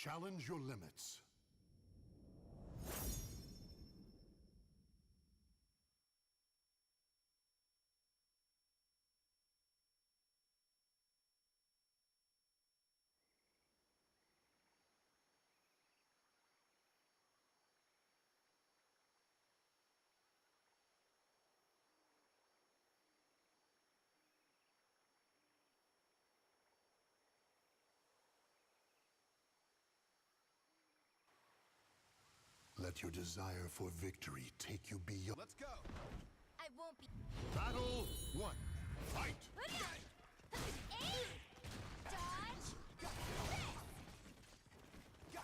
Challenge your limits. Let your desire for victory take you beyond. Let's go! I won't be. Battle 1. Fight! Aim! Dodge! This! Aim! You're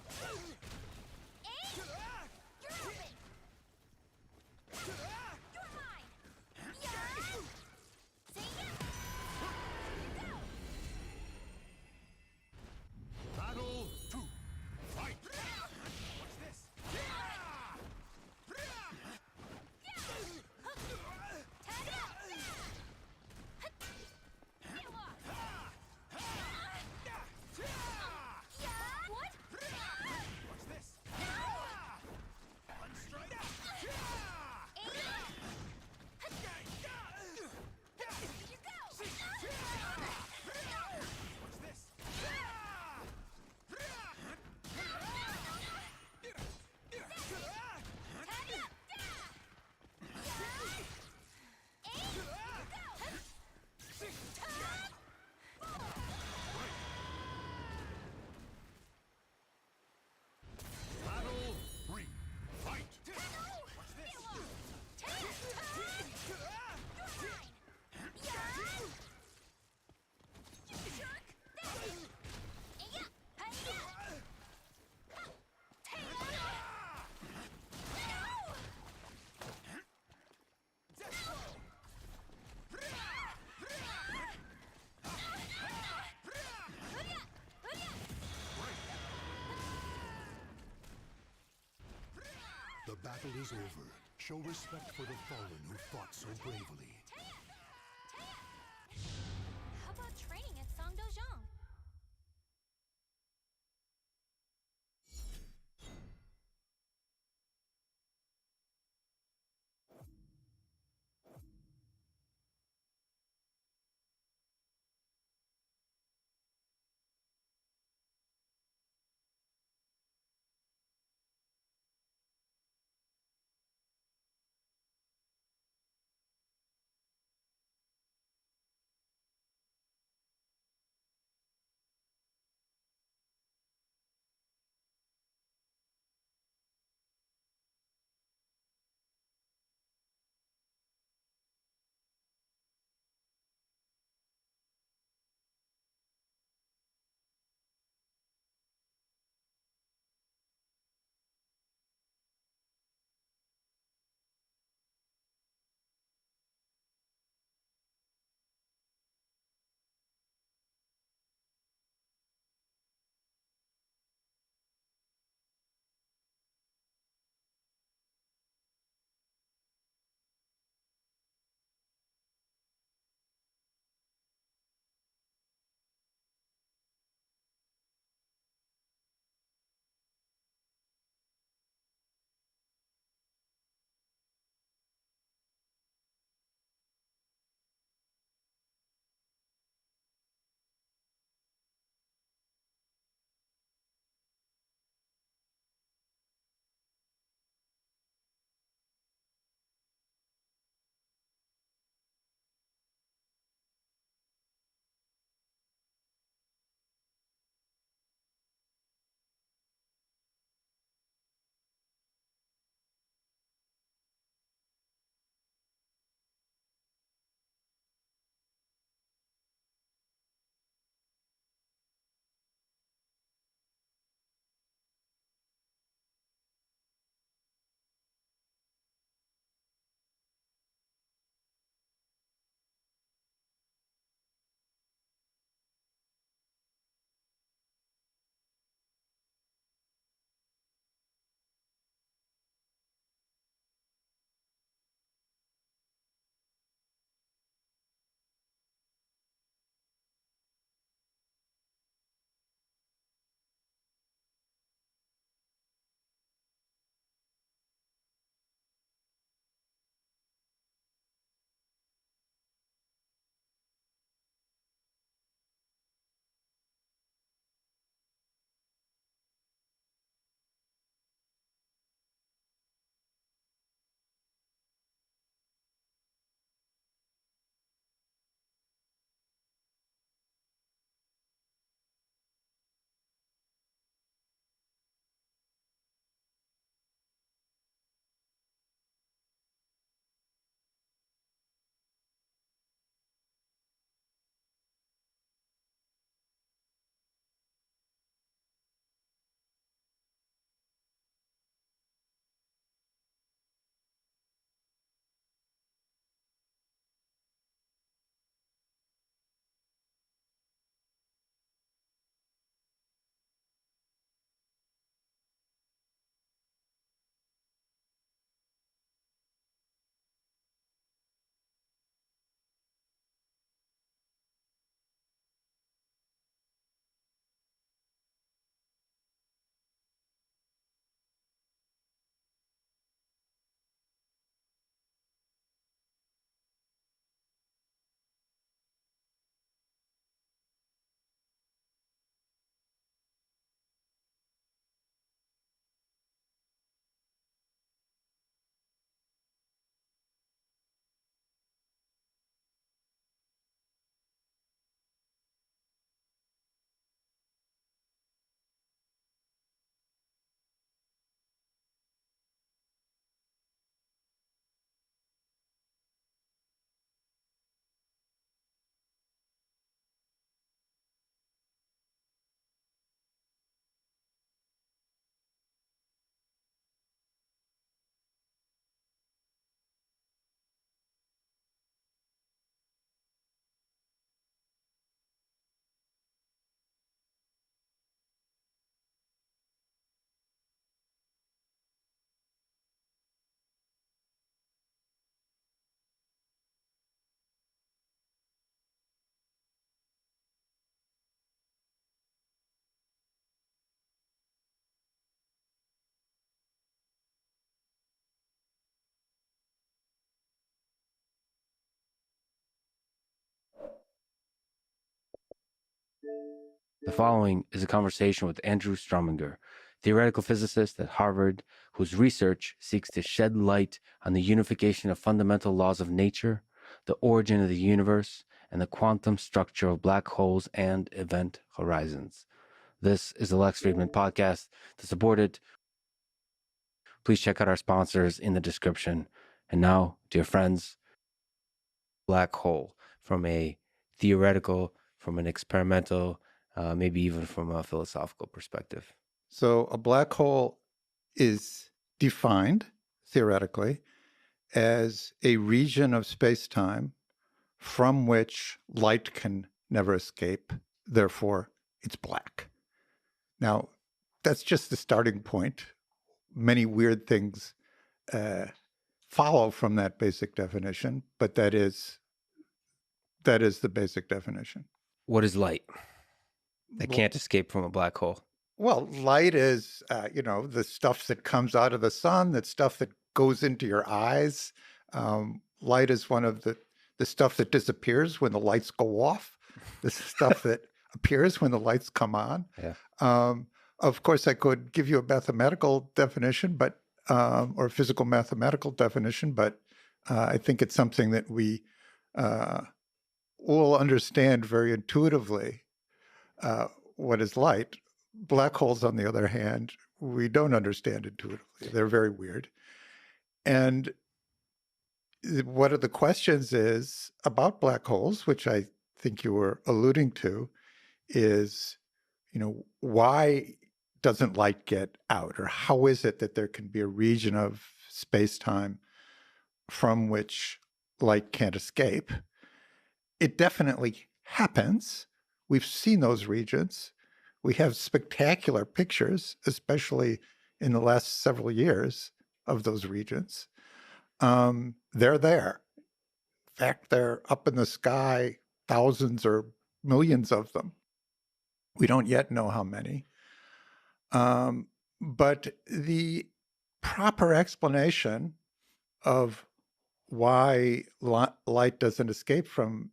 open! You're mine! Yeah! Say yes! Go! Battle 2. Fight! What's this? Tag it up! Get lost! Yeah! What? What's this? One strike! Aim! Here you go! What's this? Tag it up! Yeah! Aim! Here you go! Tag! Battle 3. Fight! What's this? Get lost! Tag! You're mine! Yeah! You jerk! That's it! Yeah! Hey-ya! The battle is over. Show respect for the fallen who fought so bravely. How about training at Songdojang? The following is a conversation with Andrew Strominger, theoretical physicist at Harvard, whose research seeks to shed light on the unification of fundamental laws of nature, the origin of the universe, and the quantum structure of black holes and event horizons. This is the Lex Friedman podcast. To support it, please check out our sponsors in the description. And now, dear friends, black hole from a theoretical, from an experimental, maybe even from a philosophical perspective. So a black hole is defined theoretically as a region of space-time from which light can never escape. Therefore, it's black. Now, that's just the starting point. Many weird things follow from that basic definition, but that is the basic definition. What is light? That can't escape from a black hole. Well, light is, the stuff that comes out of the sun, that stuff that goes into your eyes. Light is one of the stuff that disappears when the lights go off. The stuff that appears when the lights come on. Yeah. Of course, I could give you a mathematical definition, but or a physical mathematical definition, but I think it's something that we will understand very intuitively. What is light? Black holes, on the other hand, we don't understand intuitively. They're very weird. And one of the questions is about black holes, which I think you were alluding to, is, why doesn't light get out? Or how is it that there can be a region of space-time from which light can't escape? It definitely happens. We've seen those regions. We have spectacular pictures, especially in the last several years, of those regions. They're there. In fact, they're up in the sky, thousands or millions of them. We don't yet know how many. But the proper explanation of why light doesn't escape from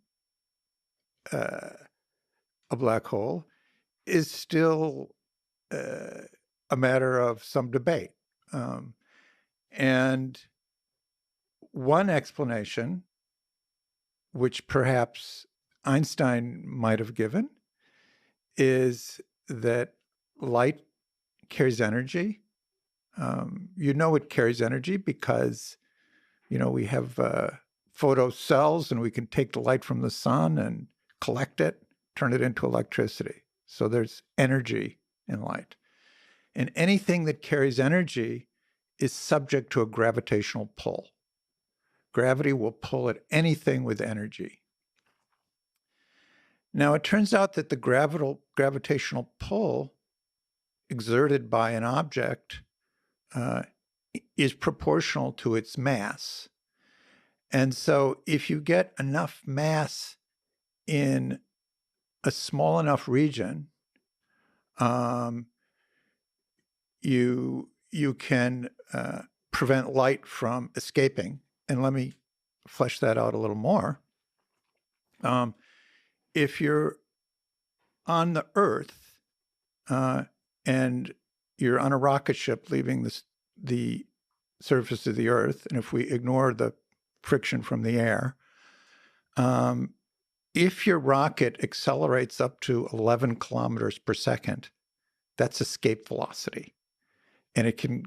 a black hole is still a matter of some debate. And one explanation, which perhaps Einstein might have given, is that light carries energy. It carries energy because, we have photocells and we can take the light from the sun and collect it, turn it into electricity. So there's energy in light. And anything that carries energy is subject to a gravitational pull. Gravity will pull at anything with energy. Now, it turns out that the gravitational pull exerted by an object is proportional to its mass. And so if you get enough mass in a small enough region, you can prevent light from escaping. And let me flesh that out a little more. If you're on the Earth and you're on a rocket ship leaving the surface of the Earth, and if we ignore the friction from the air, if your rocket accelerates up to 11 kilometers per second, that's escape velocity. And it can,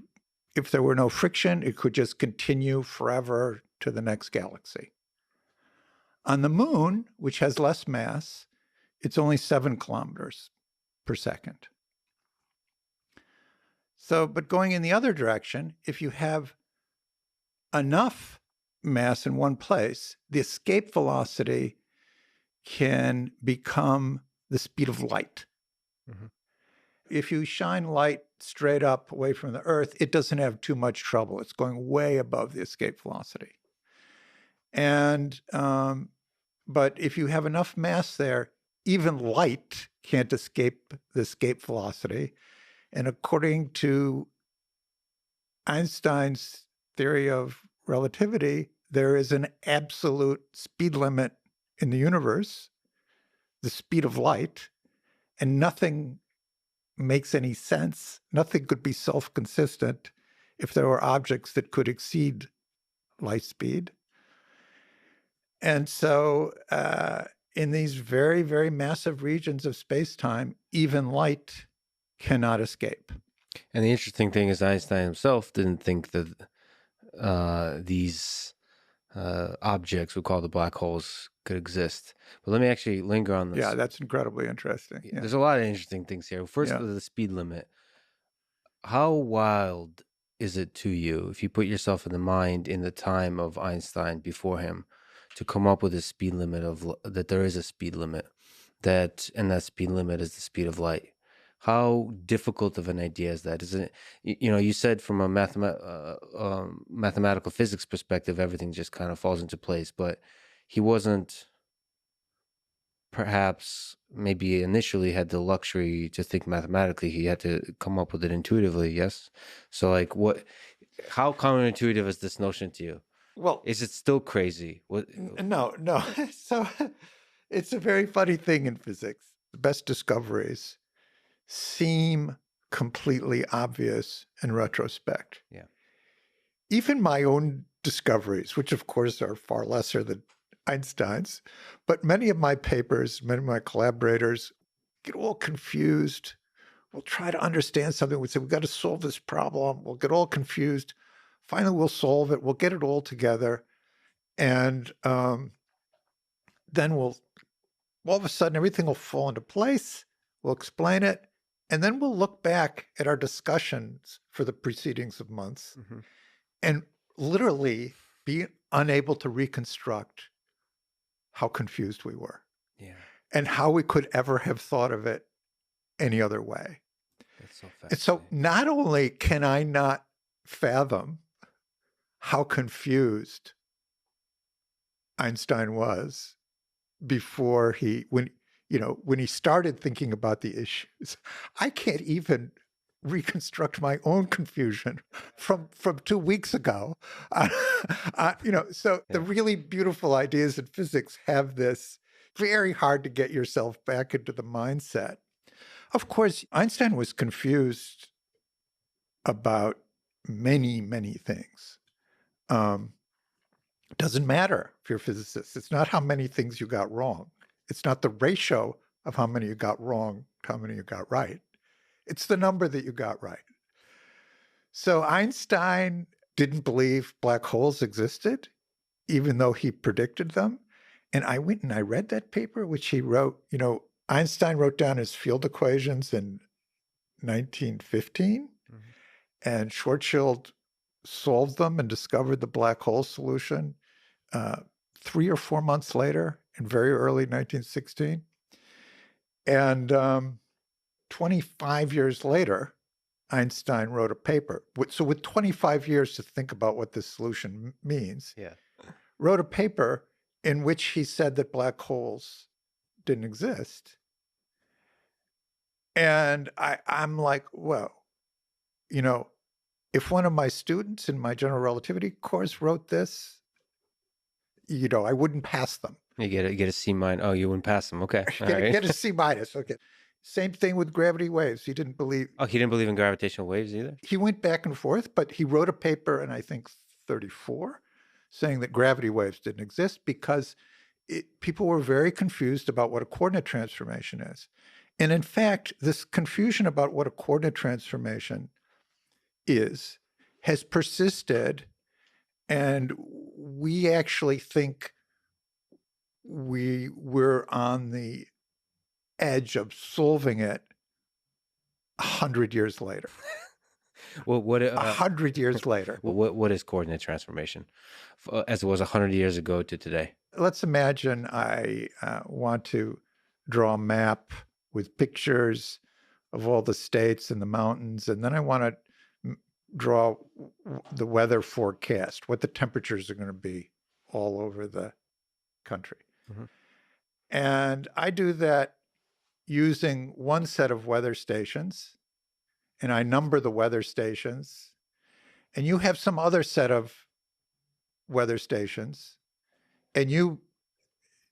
if there were no friction, it could just continue forever to the next galaxy. On the moon, which has less mass, it's only 7 kilometers per second. So, but going in the other direction, if you have enough mass in one place, the escape velocity can become the speed of light. Mm-hmm. If you shine light straight up away from the Earth, it doesn't have too much trouble. It's going way above the escape velocity. And, but if you have enough mass there, even light can't escape the escape velocity. And according to Einstein's theory of relativity, there is an absolute speed limit in the universe, the speed of light. and nothing makes any sense. Nothing could be self-consistent if there were objects that could exceed light speed. And so in these very, very massive regions of space-time, even light cannot escape. And the interesting thing is Einstein himself didn't think that these objects we call the black holes could exist. But let me actually linger on this. Yeah, that's incredibly interesting. Yeah. There's a lot of interesting things here. First, Yeah. the speed limit. How wild is it to you, if you put yourself in the mind in the time of Einstein before him, to come up with a speed limit of that there is a speed limit, and that speed limit is the speed of light? How difficult of an idea is that? Isn't it? You said from a mathematical physics perspective, everything just kind of falls into place, but he wasn't perhaps maybe initially had the luxury to think mathematically. He had to come up with it intuitively. Yes. So like how counterintuitive is this notion to you? Well, Is it still crazy? no. So it's a very funny thing in physics. The best discoveries seem completely obvious in retrospect. Yeah. Even my own discoveries, which of course are far lesser than Einstein's, but many of my papers, many of my collaborators get all confused. We'll try to understand something. We say, we've got to solve this problem. We'll get all confused. Finally, we'll solve it. We'll get it all together. And then all of a sudden, everything will fall into place. We'll explain it. And then we'll look back at our discussions for the precedings of months and literally be unable to reconstruct how confused we were. Yeah. And how we could ever have thought of it any other way. That's so And so fascinating. not only can I not fathom how confused Einstein was before when he started thinking about the issues, I can't even reconstruct my own confusion from 2 weeks ago. So the really beautiful ideas in physics have this very hard to get yourself back into the mindset. Of course, Einstein was confused about many, many things. Doesn't matter if you're a physicist. It's not how many things you got wrong. It's not the ratio of how many you got wrong to how many you got right. It's the number that you got right. So Einstein didn't believe black holes existed, even though he predicted them. And I went and I read that paper, which he wrote. Einstein wrote down his field equations in 1915, and Schwarzschild solved them and discovered the black hole solution 3 or 4 months later, in very early 1916. And 25 years later, Einstein wrote a paper. So with 25 years to think about what this solution means, wrote a paper in which he said that black holes didn't exist. And I'm like, well, if one of my students in my general relativity course wrote this, I wouldn't pass them. You get a C-. Oh, you wouldn't pass them. Okay. All right. Get a C-. Okay. Same thing with gravity waves. He didn't believe. Oh, he didn't believe in gravitational waves either? He went back and forth, but he wrote a paper in, I think, 34, saying that gravity waves didn't exist because people were very confused about what a coordinate transformation is. And in fact, this confusion about what a coordinate transformation is has persisted, and we actually think we're on the edge of solving it 100 years later. Well, 100 years later. What is coordinate transformation as it was 100 years ago to today? Let's imagine I want to draw a map with pictures of all the states and the mountains, and then I want to draw the weather forecast, what the temperatures are going to be all over the country. And I do that using one set of weather stations, and I number the weather stations, and you have some other set of weather stations, and you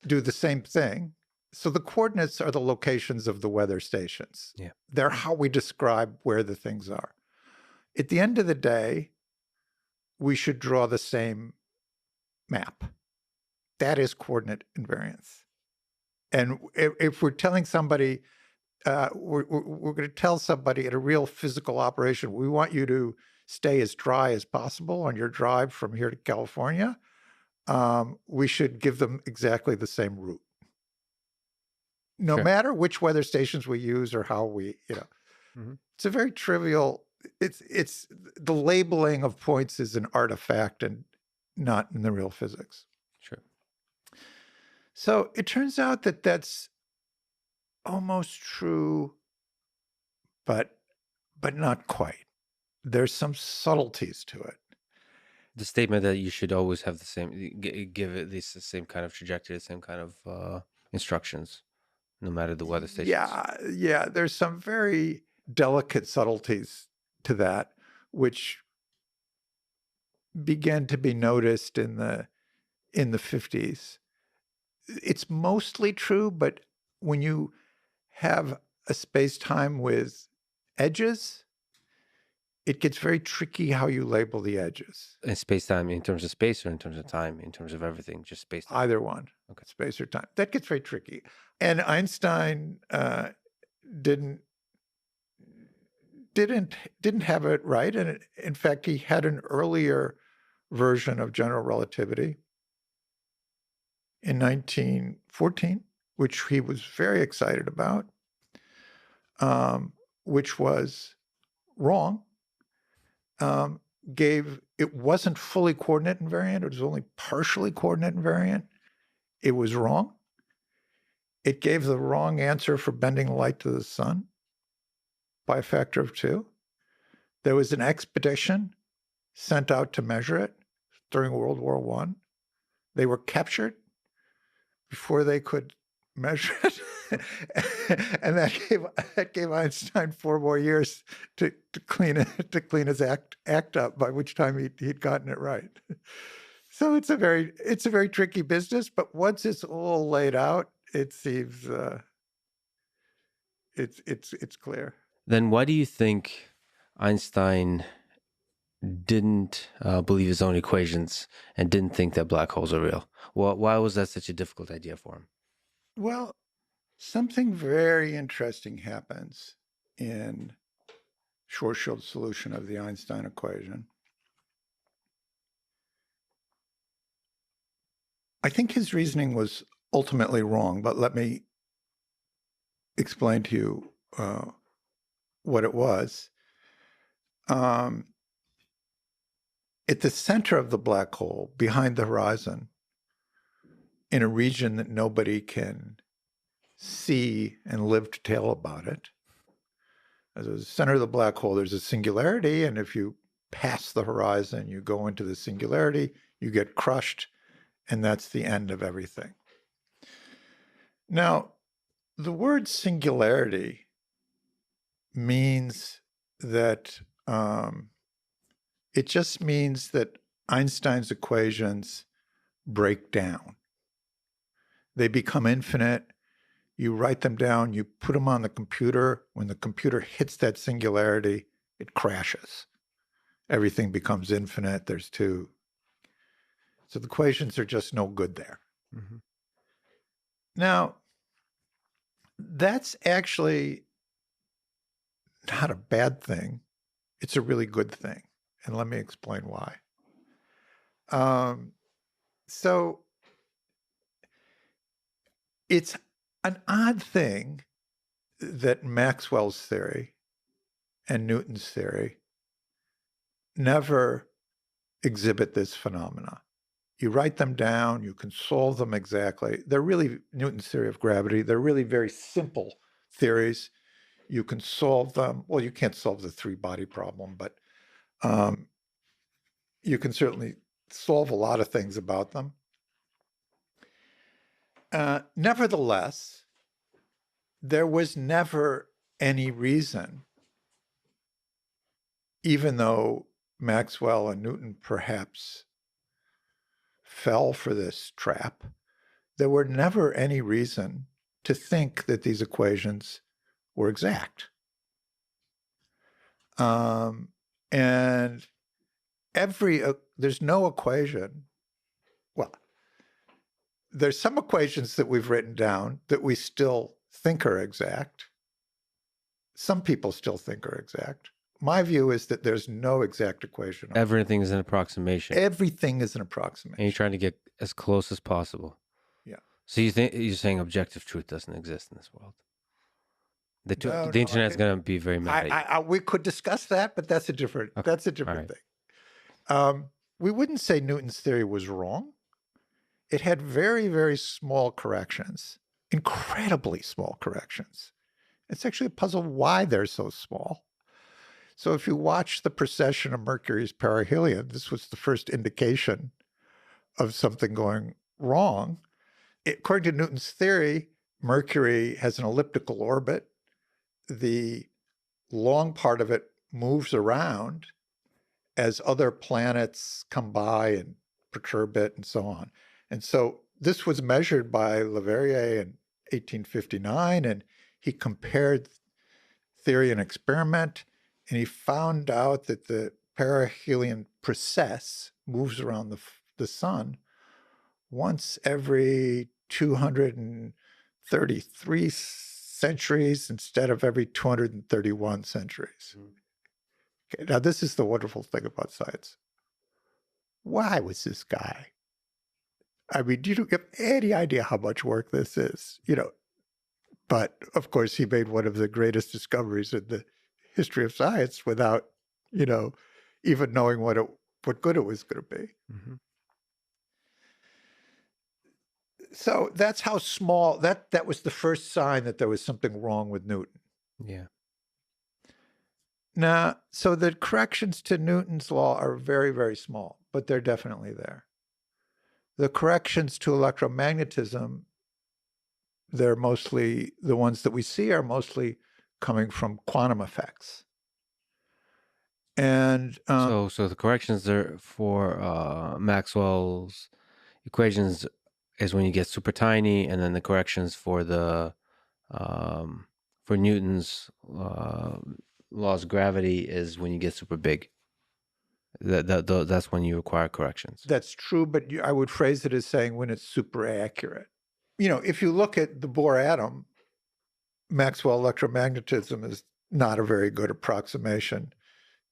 do the same thing, So the coordinates are the locations of the weather stations. Yeah. They're how we describe where the things are. At the end of the day, we should draw the same map. That is coordinate invariance. And if we're telling somebody, we're going to tell somebody at a real physical operation, we want you to stay as dry as possible on your drive from here to California, we should give them exactly the same route. No Sure. matter which weather stations we use or how we, it's a very trivial, it's the labeling of points is an artifact and not in the real physics. Sure. So it turns out that that's almost true, but not quite. There's some subtleties to it. The statement that you should always have the same, give at least the same kind of trajectory, the same kind of instructions, no matter the weather stations. Yeah. There's some very delicate subtleties to that, which began to be noticed in the 50s. It's mostly true, but when you have a space-time with edges, it gets very tricky how you label the edges. In space-time, in terms of space or in terms of time, in terms of everything, just space-time? Either one. Okay. Space or time. That gets very tricky. And Einstein didn't have it right. And in fact, he had an earlier version of general relativity in 1914, which he was very excited about, which was wrong. It wasn't fully coordinate invariant. It was only partially coordinate invariant. It was wrong. It gave the wrong answer for bending light to the sun by a factor of 2. There was an expedition sent out to measure it during World War I. They were captured before they could measure it. And that gave Einstein 4 more years to clean his act up, by which time he'd gotten it right. So it's a very tricky business, but once it's all laid out, it seems it's clear. Then why do you think Einstein didn't believe his own equations and didn't think that black holes are real? Well, why was that such a difficult idea for him? Well, something very interesting happens in Schwarzschild solution of the Einstein equation. I think his reasoning was ultimately wrong, but let me explain to you what it was. At the center of the black hole, behind the horizon, in a region that nobody can see and live to tell about it, at the center of the black hole, there's a singularity, and if you pass the horizon, you go into the singularity, you get crushed, and that's the end of everything. Now, the word singularity means that it just means that Einstein's equations break down. They become infinite. You write them down, you put them on the computer. When the computer hits that singularity, it crashes. Everything becomes infinite. There's 2. So the equations are just no good there. Mm-hmm. Now, that's actually not a bad thing. It's a really good thing. And let me explain why. So it's an odd thing that Maxwell's theory and Newton's theory never exhibit this phenomena. You write them down, you can solve them exactly. They're really Newton's theory of gravity. They're really very simple theories. You can solve them. Well, you can't solve the 3-body problem, but you can certainly solve a lot of things about them. Nevertheless, there was never any reason, even though Maxwell and Newton perhaps fell for this trap, there were never any reason to think that these equations were exact. And there's no equation. Well, there's some equations that we've written down that we still think are exact. Some people still think are exact. My view is that there's no exact equation. Everything is an approximation. Everything is an approximation. And you're trying to get as close as possible. Yeah. So you're saying objective truth doesn't exist in this world? The internet's going to be very mad at you. We could discuss that, but that's a different thing. We wouldn't say Newton's theory was wrong. It had very, very small corrections, incredibly small corrections. It's actually a puzzle why they're so small. So if you watch the precession of Mercury's perihelion, this was the first indication of something going wrong. According to Newton's theory, Mercury has an elliptical orbit. The long part of it moves around as other planets come by and perturb it and so on. And so this was measured by Leverrier in 1859, and he compared theory and experiment, and he found out that the perihelion precess moves around the sun once every 233 centuries instead of every 231 centuries. Okay, now this is the wonderful thing about science. Why was this guy? I mean, you don't have any idea how much work this is, But of course, he made one of the greatest discoveries in the history of science without, even knowing what good it was going to be. Mm-hmm. So that's how small that was the first sign that there was something wrong with Newton. Yeah. Now, so the corrections to Newton's law are very, very small, but they're definitely there. The corrections to electromagnetism, they're mostly, the ones that we see are mostly coming from quantum effects. And so the corrections are for Maxwell's equations is when you get super tiny, and then the corrections for the for Newton's laws of gravity is when you get super big. That's when you require corrections. That's true, but I would phrase it as saying when it's super accurate. If you look at the Bohr atom, Maxwell electromagnetism is not a very good approximation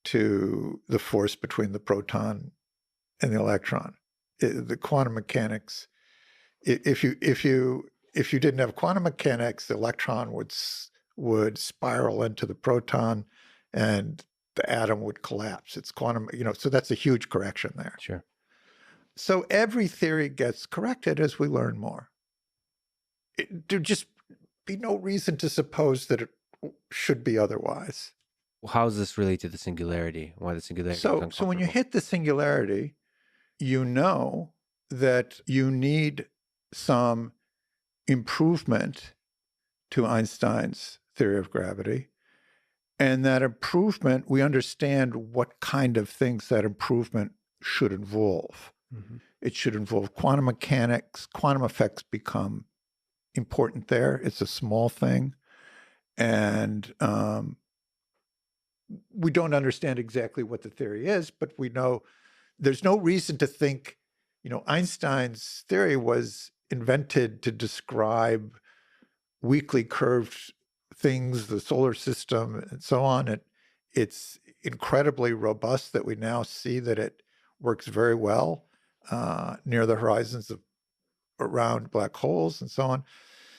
to the force between the proton and the electron. The quantum mechanics, if you didn't have quantum mechanics, the electron would spiral into the proton and the atom would collapse. It's quantum, so that's a huge correction there. Sure. So every theory gets corrected as we learn more. There'd just be no reason to suppose that it should be otherwise. How does this relate to the singularity? Why the singularity? So when you hit the singularity, you know that you need some improvement to Einstein's theory of gravity. And that improvement, we understand what kind of things that improvement should involve. Mm-hmm. It should involve quantum mechanics. Quantum effects become important there. It's a small thing. And we don't understand exactly what the theory is, but we know there's no reason to think, Einstein's theory was invented to describe weakly curved things, the solar system, and so on. It's incredibly robust that we now see that it works very well near the horizons of around black holes and so on.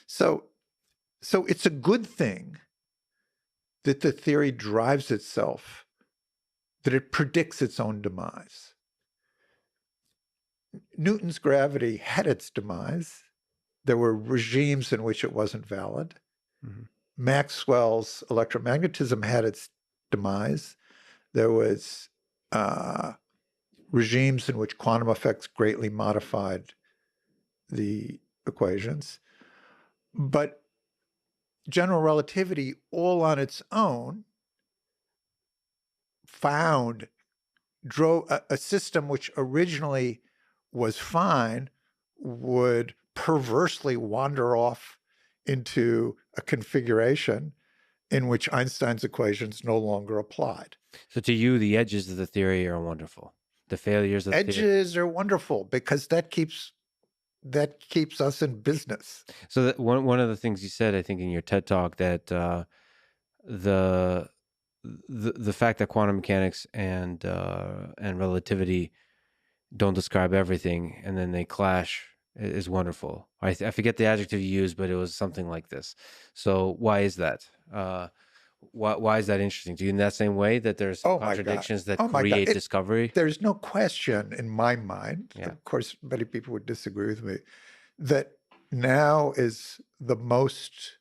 So it's a good thing that the theory drives itself, that it predicts its own demise. Newton's gravity had its demise. There were regimes in which it wasn't valid. Mm-hmm. Maxwell's electromagnetism had its demise. There was regimes in which quantum effects greatly modified the equations. But general relativity, all on its own, drove a system which originally was fine, would perversely wander off into a configuration in which Einstein's equations no longer applied. So to you, the edges of the theory are wonderful. The failures of the theory. Edges are wonderful because that keeps us in business. So that one of the things you said, I think, in your TED talk, that the fact that quantum mechanics and relativity don't describe everything, and then they clash, is wonderful. I forget the adjective you used, but it was something like this. So why is that? Why is that interesting to you? In that same way that there's Oh my God. contradictions that Oh my God. create discovery? There's no question in my mind, Yeah. of course, many people would disagree with me, that now is the most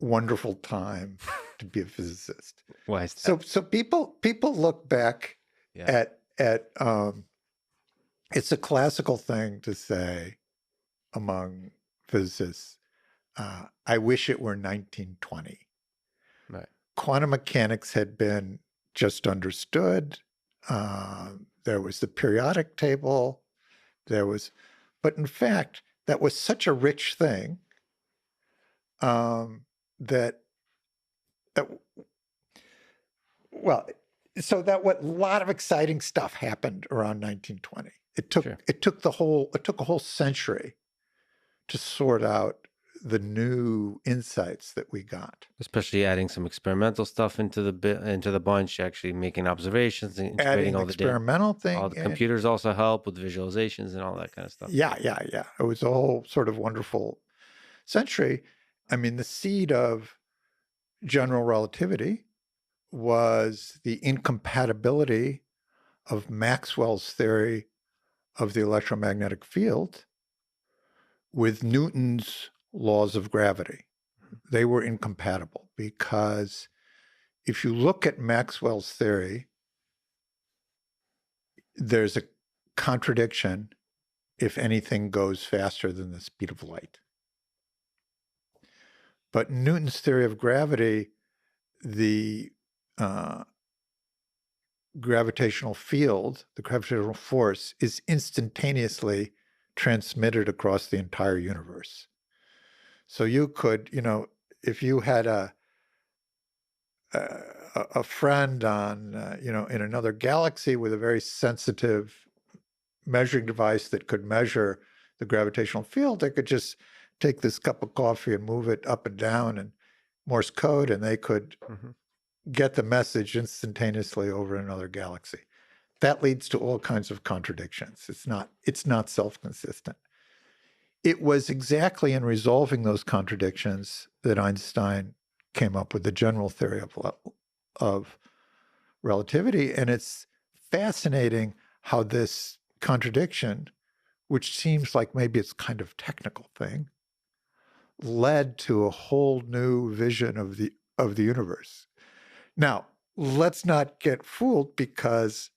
wonderful time to be a physicist. Why is that? So people look back Yeah. at it's a classical thing to say among physicists, I wish it were 1920. Right. Quantum mechanics had been just understood. There was the periodic table. But in fact, that was such a rich thing so that what a lot of exciting stuff happened around 1920. It took a whole century to sort out the new insights that we got. Especially adding some experimental stuff into the bunch, actually making observations and integrating Adding all the data. experimental thing. All the computers also help with visualizations and all that kind of stuff. Yeah. It was a whole sort of wonderful century. I mean, the seed of general relativity was the incompatibility of Maxwell's theory of the electromagnetic field with Newton's laws of gravity. They were incompatible because if you look at Maxwell's theory, there's a contradiction if anything goes faster than the speed of light. But Newton's theory of gravity, the gravitational field, the gravitational force, is instantaneously transmitted across the entire universe. So you could, if you had a friend on, in another galaxy with a very sensitive measuring device that could measure the gravitational field, they could just take this cup of coffee and move it up and down in Morse code, and they could get the message instantaneously over another galaxy. That leads to all kinds of contradictions. It's not self-consistent. It was exactly in resolving those contradictions that Einstein came up with the general theory of relativity. And it's fascinating how this contradiction, which seems like maybe it's kind of technical thing, led to a whole new vision of the universe. Now, let's not get fooled, because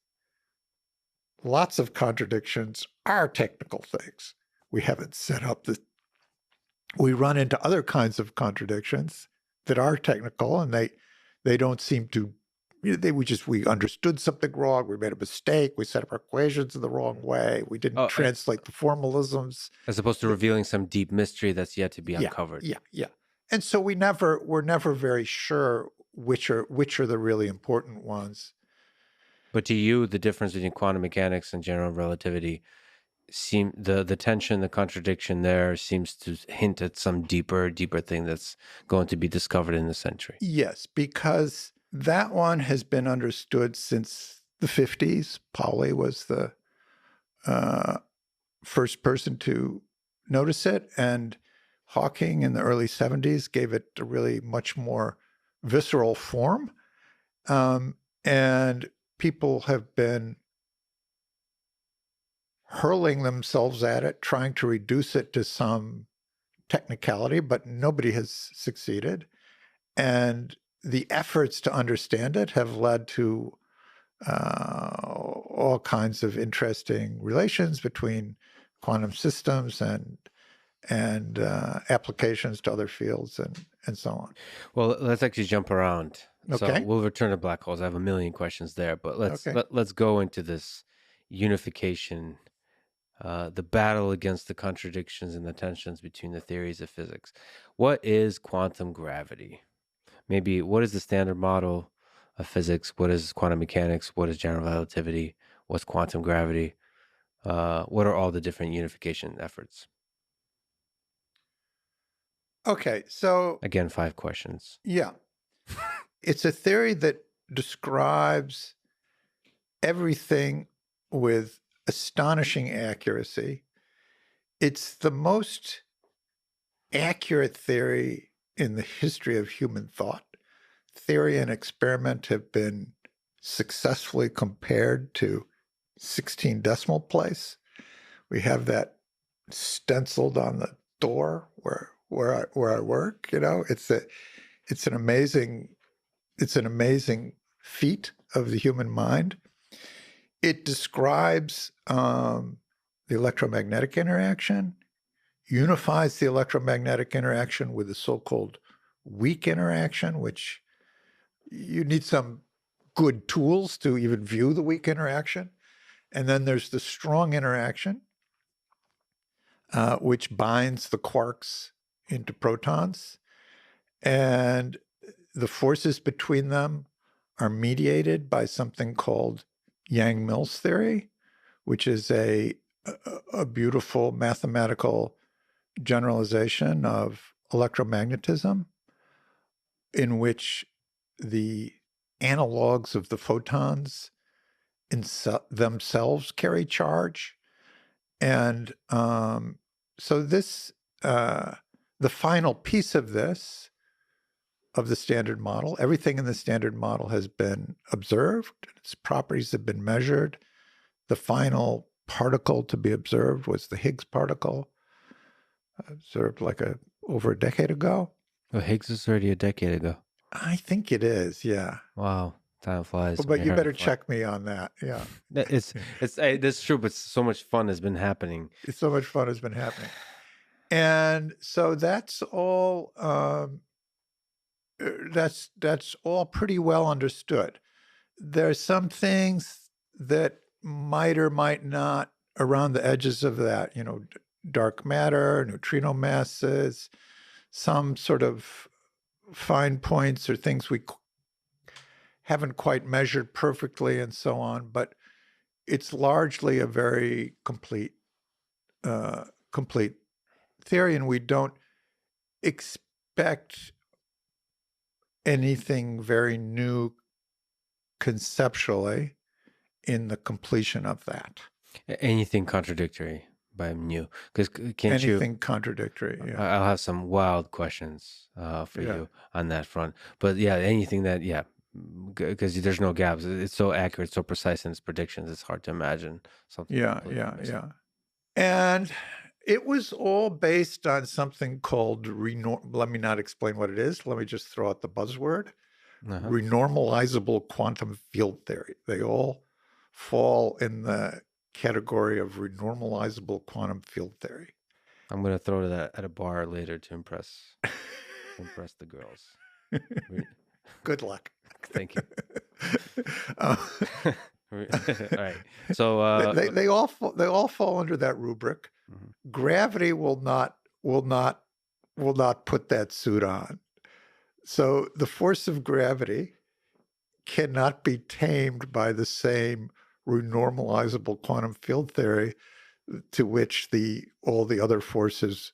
lots of contradictions are technical things. We haven't set up we run into other kinds of contradictions that are technical, and they don't seem to, we understood something wrong, we made a mistake, we set up our equations in the wrong way, we didn't translate the formalisms. As opposed to revealing some deep mystery that's yet to be uncovered. Yeah. And so we're never very sure which are the really important ones. But to you, the difference between quantum mechanics and general relativity the tension, the contradiction there seems to hint at some deeper thing that's going to be discovered in the century. Yes, because that one has been understood since the 50s. Pauli was the first person to notice it, and Hawking in the early 70s gave it a really much more visceral form. And people have been hurling themselves at it, trying to reduce it to some technicality, but nobody has succeeded. And the efforts to understand it have led to all kinds of interesting relations between quantum systems and applications to other fields and so on. Well, let's actually jump around. Okay. So we'll return to black holes. I have a million questions there, but let's go into this unification the battle against the contradictions and the tensions between the theories of physics. What is quantum gravity? Maybe what is the standard model of physics? What is quantum mechanics? What is general relativity? What's quantum gravity? What are all the different unification efforts? Okay, so Again, 5 questions. yeah, it's a theory that describes everything with astonishing accuracy. It's the most accurate theory in the history of human thought. Theory and experiment have been successfully compared to 16 decimal place. We have that stenciled on the door where I work. You know, it's an amazing feat of the human mind. It describes the electromagnetic interaction, unifies the electromagnetic interaction with the so-called weak interaction, which you need some good tools to even view the weak interaction. And then there's the strong interaction, which binds the quarks into protons. And the forces between them are mediated by something called Yang-Mills theory, which is a beautiful mathematical generalization of electromagnetism, in which the analogs of the photons themselves carry charge. And so this, the final piece of this, of the standard model, everything in the standard model has been observed, its properties have been measured. The final particle to be observed was the Higgs particle, observed over a decade ago. Well, Higgs was already a decade ago. I think it is, yeah. Wow, time flies. But you better check me on that, yeah. That's true, but so much fun has been happening. So much fun has been happening. And so that's all, that's all pretty well understood. There's some things that might or might not around the edges of that, you know, dark matter, neutrino masses, some sort of fine points or things we haven't quite measured perfectly and so on, but it's largely a very complete theory, and we don't expect anything very new conceptually in the completion of that. Anything contradictory by new? Because anything contradictory, yeah. I'll have some wild questions for you on that front. But yeah, anything that, because there's no gaps. It's so accurate, so precise in its predictions. It's hard to imagine something. Yeah. And it was all based on something called let me not explain what it is. Let me just throw out the buzzword. Renormalizable quantum field theory. They all fall in the category of renormalizable quantum field theory. I'm going to throw that at a bar later to impress the girls. Good luck. Thank you. All right. So they all fall under that rubric. Mm-hmm. Gravity will not put that suit on. So the force of gravity cannot be tamed by the same renormalizable quantum field theory to which all the other forces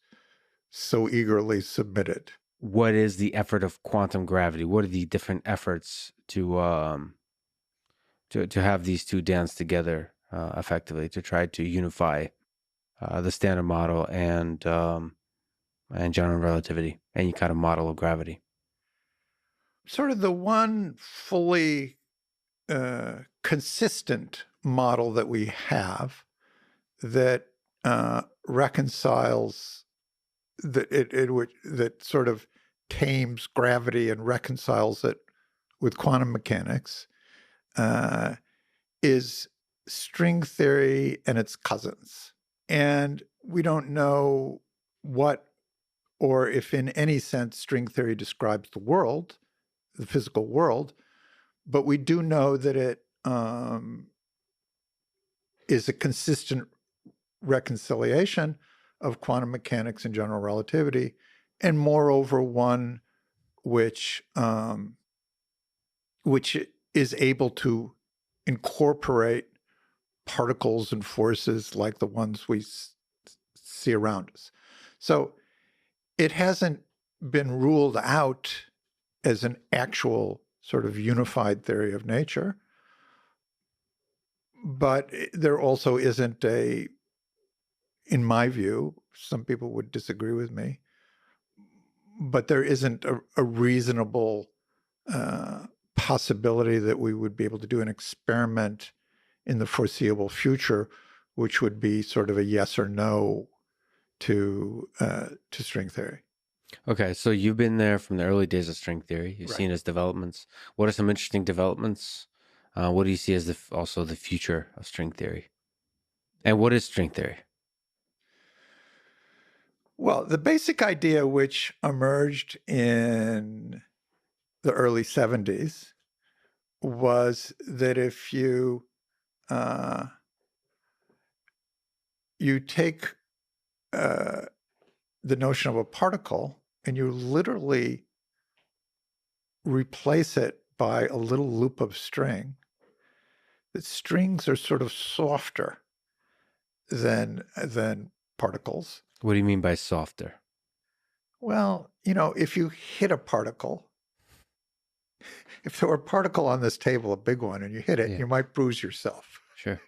so eagerly submitted. What is the effort of quantum gravity? What are the different efforts to have these two dance together effectively, to try to unify the standard model and general relativity, any kind of model of gravity? Sort of the one fully consistent model that we have that reconciles that sort of tames gravity and reconciles it with quantum mechanics is string theory and its cousins. And we don't know what, or if in any sense string theory describes the world, the physical world, but we do know that it is a consistent reconciliation of quantum mechanics and general relativity, and moreover, one which is able to incorporate particles and forces like the ones we see around us. So it hasn't been ruled out as an actual sort of unified theory of nature, but there also isn't a, in my view, some people would disagree with me, but there isn't a reasonable possibility that we would be able to do an experiment in the foreseeable future, which would be sort of a yes or no to string theory. Okay, so you've been there from the early days of string theory. You've Right. seen its developments. What are some interesting developments? What do you see as also the future of string theory? And what is string theory? Well, the basic idea which emerged in the early 70s was that if you take the notion of a particle and you literally replace it by a little loop of string, that strings are sort of softer than particles. What do you mean by softer? Well, if you hit a particle, if there were a particle on this table, a big one, and you hit it, Yeah. you might bruise yourself. Sure.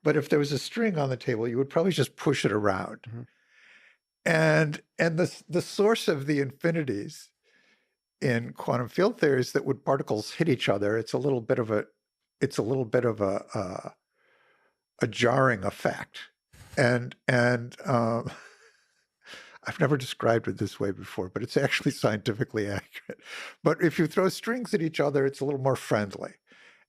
But if there was a string on the table, you would probably just push it around. Mhm. And the source of the infinities in quantum field theory is that when particles hit each other, it's a little bit of a jarring effect. And I've never described it this way before, but it's actually scientifically accurate. But if you throw strings at each other, it's a little more friendly.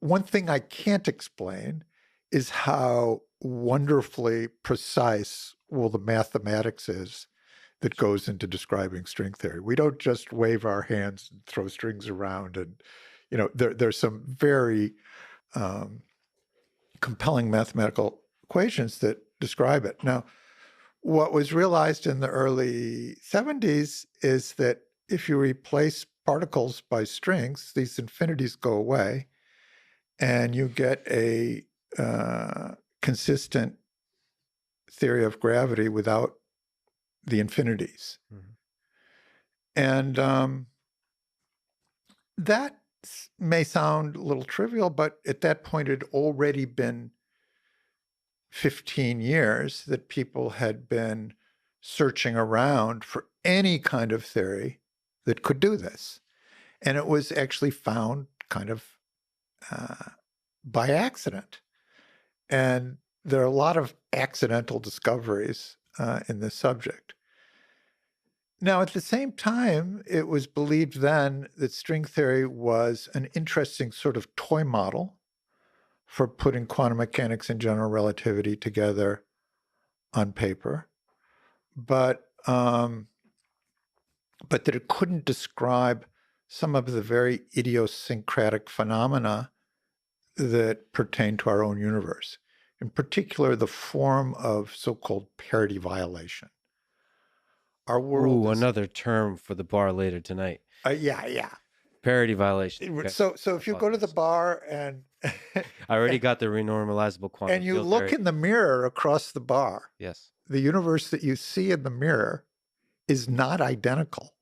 One thing I can't explain is how wonderfully precise the mathematics is that goes into describing string theory. We don't just wave our hands and throw strings around, and there's some very compelling mathematical equations that describe it. Now, what was realized in the early 70s is that if you replace particles by strings, these infinities go away, and you get a consistent theory of gravity without the infinities. Mhm. And that may sound a little trivial, but at that point, it had already been 15 years that people had been searching around for any kind of theory that could do this. And it was actually found kind of by accident. And there are a lot of accidental discoveries in this subject. Now, at the same time, it was believed then that string theory was an interesting sort of toy model for putting quantum mechanics and general relativity together on paper, but that it couldn't describe some of the very idiosyncratic phenomena that pertain to our own universe, in particular, the form of so-called parity violation. Our world Ooh, is... another term for the bar later tonight. Yeah. Parity violation. Okay. So if you go to the bar and I already got the renormalizable quantum and you field look theory. in the mirror across the bar, Yes. the universe that you see in the mirror is not identical.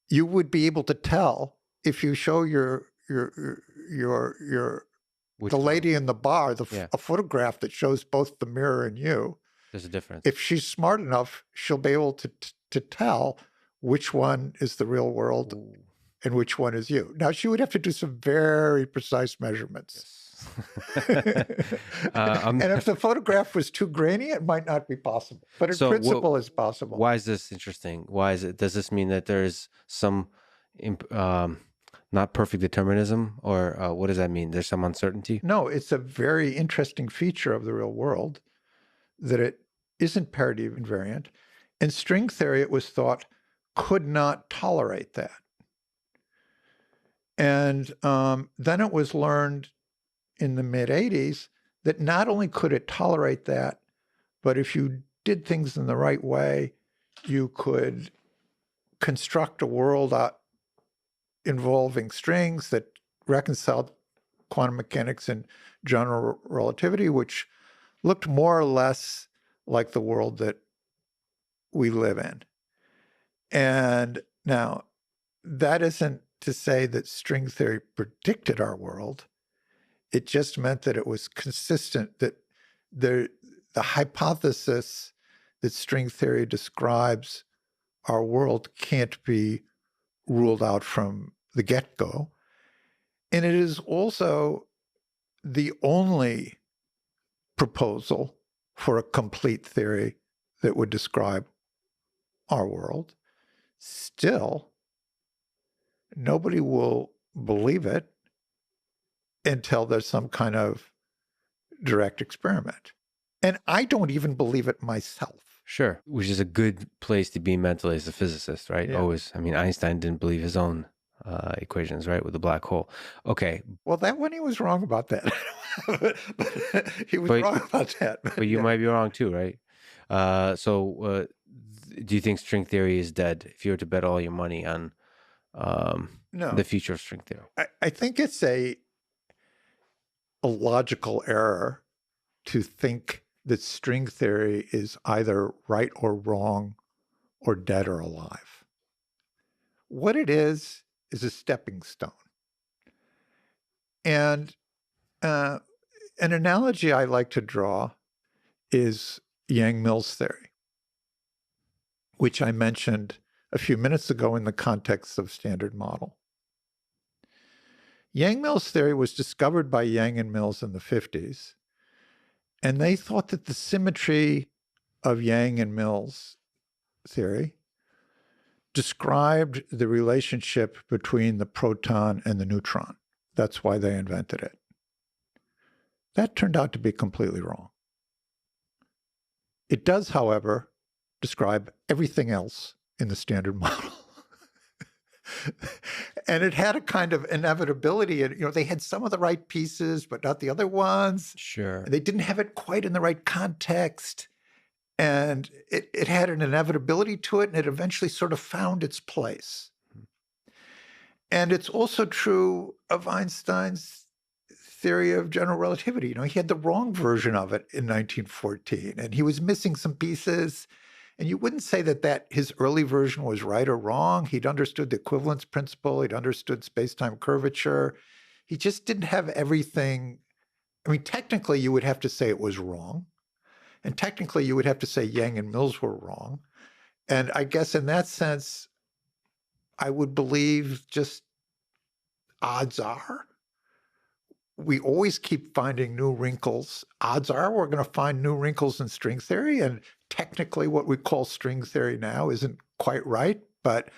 You would be able to tell if you show the lady in the bar a photograph that shows both the mirror and you. There's a difference. If she's smart enough, she'll be able to tell which one is the real world Ooh. and which one is you. Now, she would have to do some very precise measurements. And if the photograph was too grainy, it might not be possible. But in principle, it's possible. Why is this interesting? Does this mean that there's some not perfect determinism, or what does that mean? There's some uncertainty? No, it's a very interesting feature of the real world that it isn't parity invariant. In string theory, it was thought could not tolerate that. And then it was learned in the mid-'80s that not only could it tolerate that, but if you did things in the right way, you could construct a world involving strings that reconciled quantum mechanics and general relativity, which looked more or less like the world that we live in. And now, that isn't to say that string theory predicted our world. It just meant that it was consistent, that the hypothesis that string theory describes our world can't be ruled out from the get-go. And it is also the only proposal for a complete theory that would describe our world. Still, nobody will believe it until there's some kind of direct experiment. And I don't even believe it myself. Sure, which is a good place to be mentally as a physicist, right? Yeah. Always. I mean, Einstein didn't believe his own equations, right, with the black hole. Okay. Well, that one he was wrong about that. but he was wrong about that. But you might be wrong too, right? So do you think string theory is dead if you were to bet all your money on No. the future of string theory? I think it's a logical error to think that string theory is either right or wrong or dead or alive. What it is a stepping stone. And an analogy I like to draw is Yang-Mills theory, which I mentioned a few minutes ago in the context of standard model. Yang-Mills theory was discovered by Yang and Mills in the 50s, and they thought that the symmetry of Yang and Mills theory described the relationship between the proton and the neutron. That's why they invented it. That turned out to be completely wrong. It does, however, describe everything else in the standard model. And it had a kind of inevitability. And, they had some of the right pieces, but not the other ones. Sure. They didn't have it quite in the right context. And it had an inevitability to it, and it eventually sort of found its place. And it's also true of Einstein's theory of general relativity. He had the wrong version of it in 1914, and he was missing some pieces. And you wouldn't say that his early version was right or wrong. He'd understood the equivalence principle. He'd understood space-time curvature. He just didn't have everything. I mean, technically, you would have to say it was wrong. And technically, you would have to say Yang and Mills were wrong. And I guess in that sense, I would believe just odds are. We always keep finding new wrinkles. Odds are we're going to find new wrinkles in string theory. And technically, what we call string theory now isn't quite right. But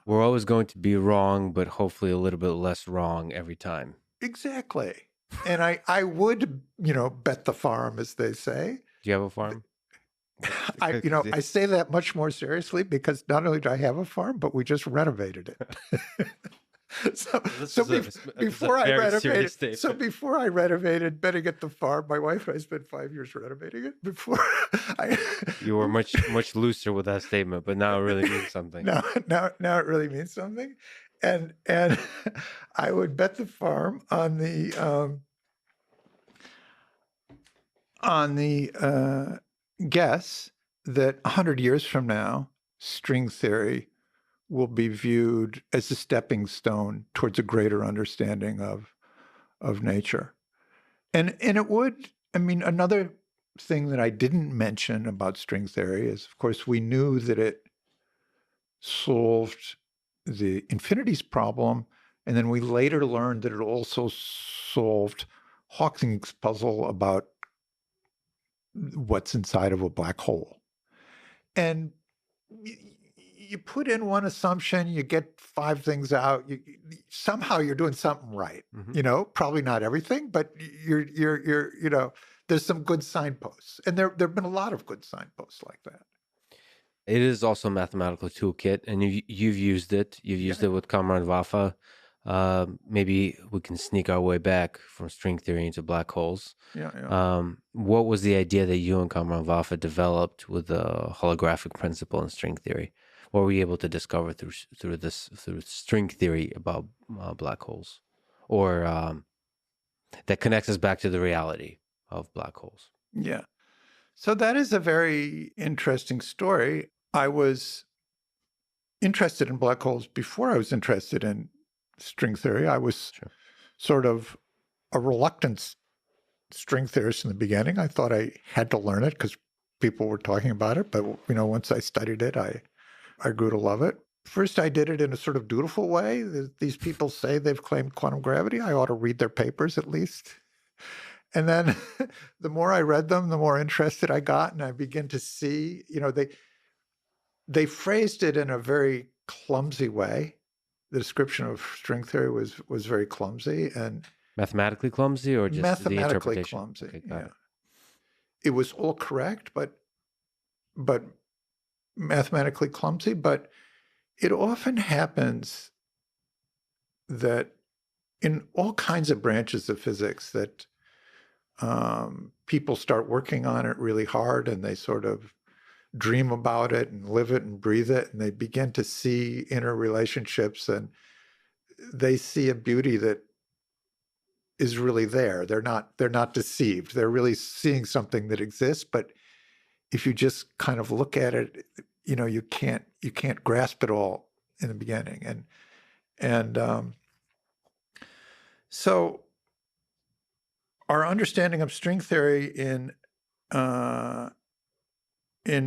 we're always going to be wrong, but hopefully a little bit less wrong every time. Exactly. And I would, bet the farm, as they say. Do you have a farm? I say that much more seriously because not only do I have a farm, but we just renovated it. Before I renovated betting at the farm, my wife and I spent 5 years renovating it. You were much looser with that statement, but now it really means something. Now it really means something, and I would bet the farm on the guess that 100 years from now, string theory will be viewed as a stepping stone towards a greater understanding of nature. And it would, another thing that I didn't mention about string theory is, of course, we knew that it solved the infinities problem, and then we later learned that it also solved Hawking's puzzle about what's inside of a black hole. And you put in one assumption, you get 5 things out. Somehow you're doing something right. Mm-hmm. Probably not everything, but you're there's some good signposts, and there've been a lot of good signposts like that. It is also a mathematical toolkit, and you've used it. You've used it with Kamran Vafa. maybe we can sneak our way back from string theory into black holes. Yeah. What was the idea that you and Kamran Vafa developed with the holographic principle in string theory? What were you able to discover through string theory about black holes, or that connects us back to the reality of black holes? Yeah. So that is a very interesting story. I was interested in black holes before I was interested in string theory. I was Sure. sort of a reluctant string theorist in the beginning. I thought I had to learn it because people were talking about it. But, once I studied it, I grew to love it. First, I did it in a sort of dutiful way. These people say they've claimed quantum gravity. I ought to read their papers at least. And then the more I read them, the more interested I got. And I began to see, they phrased it in a very clumsy way. The description of string theory was very clumsy and Mathematically clumsy, or just the mathematically interpretation? clumsy. Okay, got it. It was all correct, but mathematically clumsy. But it often happens that in all kinds of branches of physics that people start working on it really hard, and they sort of dream about it and live it and breathe it, and they begin to see interrelationships, and they see a beauty that is really there. They're not deceived. They're really seeing something that exists. But if you just kind of look at it, you can't grasp it all in the beginning. And so our understanding of string theory in